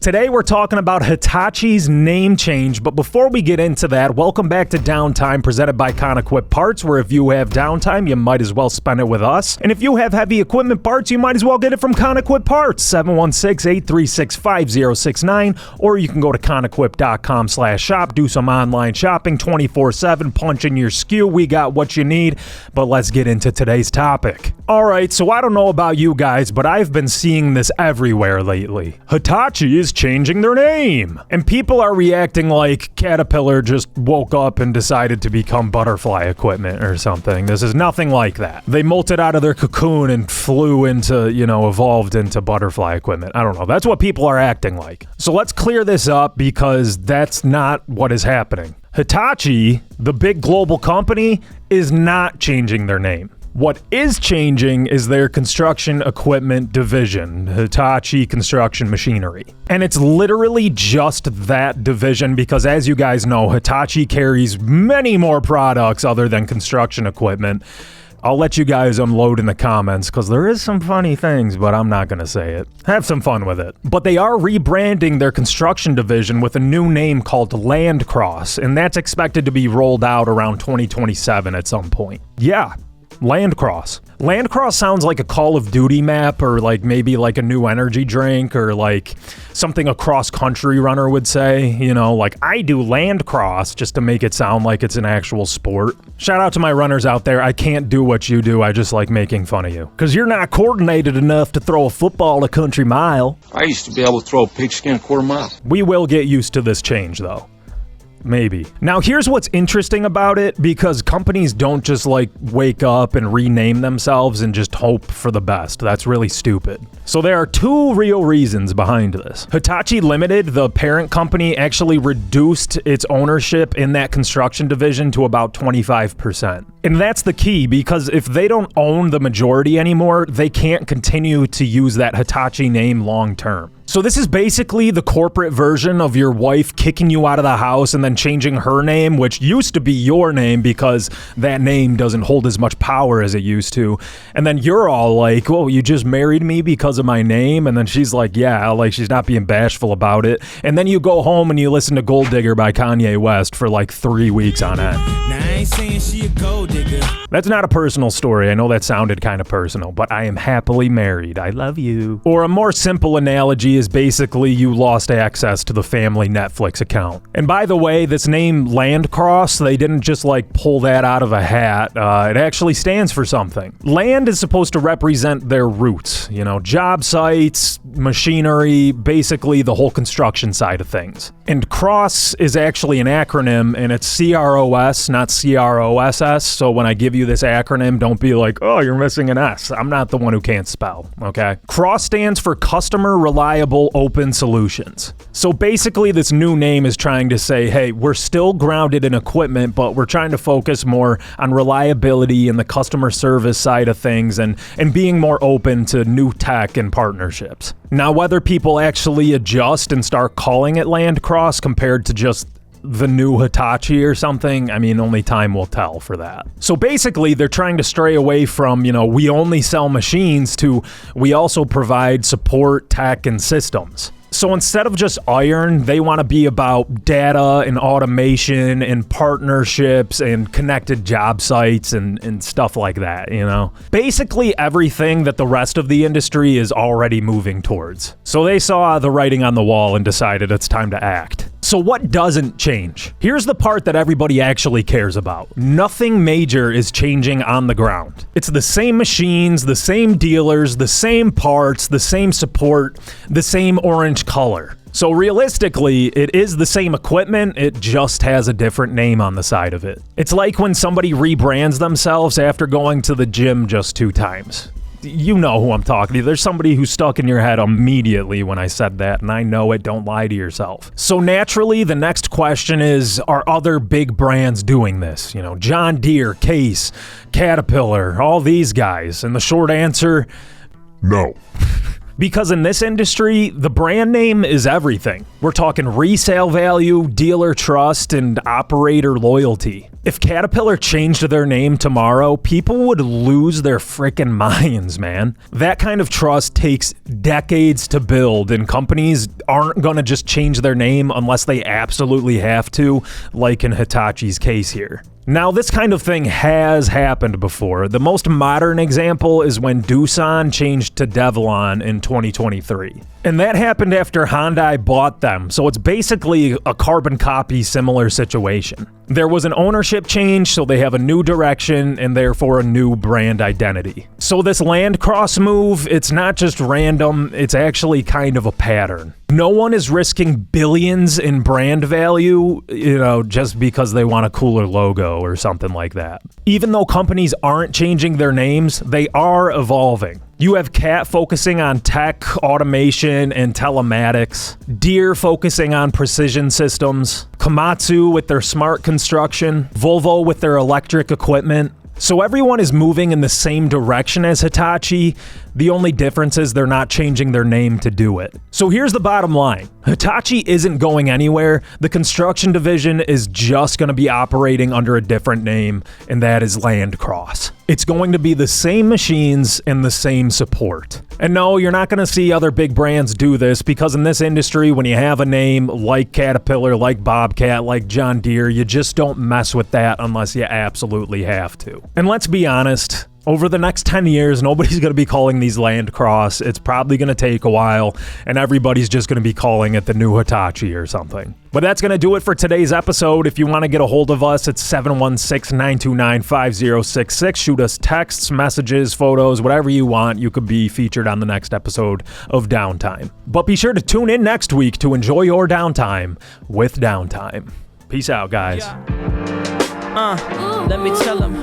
Today we're talking about Hitachi's name change, but before we get into that, welcome back to Downtime presented by Conequip Parts, where if you have downtime, you might as well spend it with us. And if you have heavy equipment parts, you might as well get it from Conequip Parts, 716-836-5069, or you can go to conequip.com/shop, do some online shopping 24/7, punch in your SKU, we got what you need, but let's get into today's topic. Alright, so I don't know about you guys, but I've been seeing this everywhere lately. Hitachi is changing their name. And people are reacting like Caterpillar just woke up and decided to become butterfly equipment or something. This is nothing like that. They molted out of their cocoon and flew into, evolved into butterfly equipment. I don't know. That's what people are acting like. So let's clear this up because that's not what is happening. Hitachi, the big global company, is not changing their name. What is changing is their construction equipment division, Hitachi Construction Machinery. And it's literally just that division because, as you guys know, Hitachi carries many more products other than construction equipment. I'll let you guys unload in the comments because there is some funny things, but I'm not going to say it. Have some fun with it. But they are rebranding their construction division with a new name called Landcros, and that's expected to be rolled out around 2027 at some point. Yeah. Landcros. Landcros sounds like a Call of Duty map or like maybe like a new energy drink or like something a cross-country runner would say, like I do Landcros just to make it sound like it's an actual sport. Shout out to my runners out there. I can't do what you do. I just like making fun of you. Because you're not coordinated enough to throw a football a country mile. I used to be able to throw a pigskin a quarter mile. We will get used to this change though. Maybe. Now, here's what's interesting about it, because companies don't just wake up and rename themselves and just hope for the best. That's really stupid. So there are two real reasons behind this. Hitachi Limited, the parent company, actually reduced its ownership in that construction division to about 25%. And that's the key, because if they don't own the majority anymore, they can't continue to use that Hitachi name long term. So this is basically the corporate version of your wife kicking you out of the house and then changing her name, which used to be your name because that name doesn't hold as much power as it used to. And then you're all like, "Oh, you just married me because of my name?" And then she's like, "Yeah," like she's not being bashful about it. And then you go home and you listen to Gold Digger by Kanye West for 3 weeks on end. Now I ain't saying she a gold digger. That's not a personal story. I know that sounded kind of personal, but I am happily married. I love you. Or a more simple analogy is basically you lost access to the family Netflix account. And by the way, this name Landcros, they didn't just pull that out of a hat. It actually stands for something. Land is supposed to represent their roots, job sites, machinery, basically the whole construction side of things. And cross is actually an acronym, and it's CROS, not CROSS. So when I give you this acronym, don't be like, "Oh, you're missing an S." I'm not the one who can't spell, okay? CROSS stands for Customer Reliable Open Solutions. So basically this new name is trying to say, hey, we're still grounded in equipment, but we're trying to focus more on reliability and the customer service side of things and being more open to new tech and partnerships. Now, whether people actually adjust and start calling it Landcros compared to just the new Hitachi or something, only time will tell for that. So basically, they're trying to stray away from, we only sell machines to we also provide support, tech, and systems. So instead of just iron, they want to be about data and automation and partnerships and connected job sites and stuff like that, Basically everything that the rest of the industry is already moving towards. So they saw the writing on the wall and decided it's time to act. So what doesn't change? Here's the part that everybody actually cares about. Nothing major is changing on the ground. It's the same machines, the same dealers, the same parts, the same support, the same orange color. So realistically, it is the same equipment, it just has a different name on the side of it. It's like when somebody rebrands themselves after going to the gym just 2 times. You know who I'm talking to. There's somebody who stuck in your head immediately when I said that, and I know it. Don't lie to yourself. So naturally, the next question is, are other big brands doing this? John Deere, Case, Caterpillar, all these guys. And the short answer, no. Because in this industry, the brand name is everything. We're talking resale value, dealer trust, and operator loyalty. If Caterpillar changed their name tomorrow, people would lose their frickin' minds, man. That kind of trust takes decades to build, and companies aren't gonna just change their name unless they absolutely have to, like in Hitachi's case here. Now, this kind of thing has happened before. The most modern example is when Doosan changed to Devlon in 2023. And that happened after Hyundai bought them, so it's basically a carbon copy similar situation. There was an ownership change, so they have a new direction and therefore a new brand identity. So this Landcros move, it's not just random, it's actually kind of a pattern. No one is risking billions in brand value, just because they want a cooler logo or something like that. Even though companies aren't changing their names, they are evolving. You have Cat focusing on tech, automation, and telematics, Deere focusing on precision systems, Komatsu with their smart construction, Volvo with their electric equipment. So everyone is moving in the same direction as Hitachi. The only difference is they're not changing their name to do it. So here's the bottom line. Hitachi isn't going anywhere. The construction division is just going to be operating under a different name, and that is Landcros. It's going to be the same machines and the same support. And no, you're not going to see other big brands do this, because in this industry, when you have a name like Caterpillar, like Bobcat, like John Deere, you just don't mess with that unless you absolutely have to. And let's be honest, over the next 10 years, nobody's going to be calling these Landcros. It's probably going to take a while, and everybody's just going to be calling it the new Hitachi or something. But that's going to do it for today's episode. If you want to get a hold of us, it's 716-929-5066. Shoot us texts, messages, photos, whatever you want. You could be featured on the next episode of Downtime. But be sure to tune in next week to enjoy your downtime with Downtime. Peace out, guys. Let me tell them.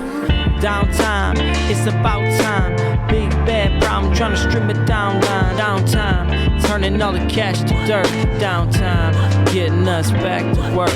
Downtime, it's about time. Big bad problem, trying to stream it down line. Downtime, turning all the cash to dirt. Downtime, getting us back to work.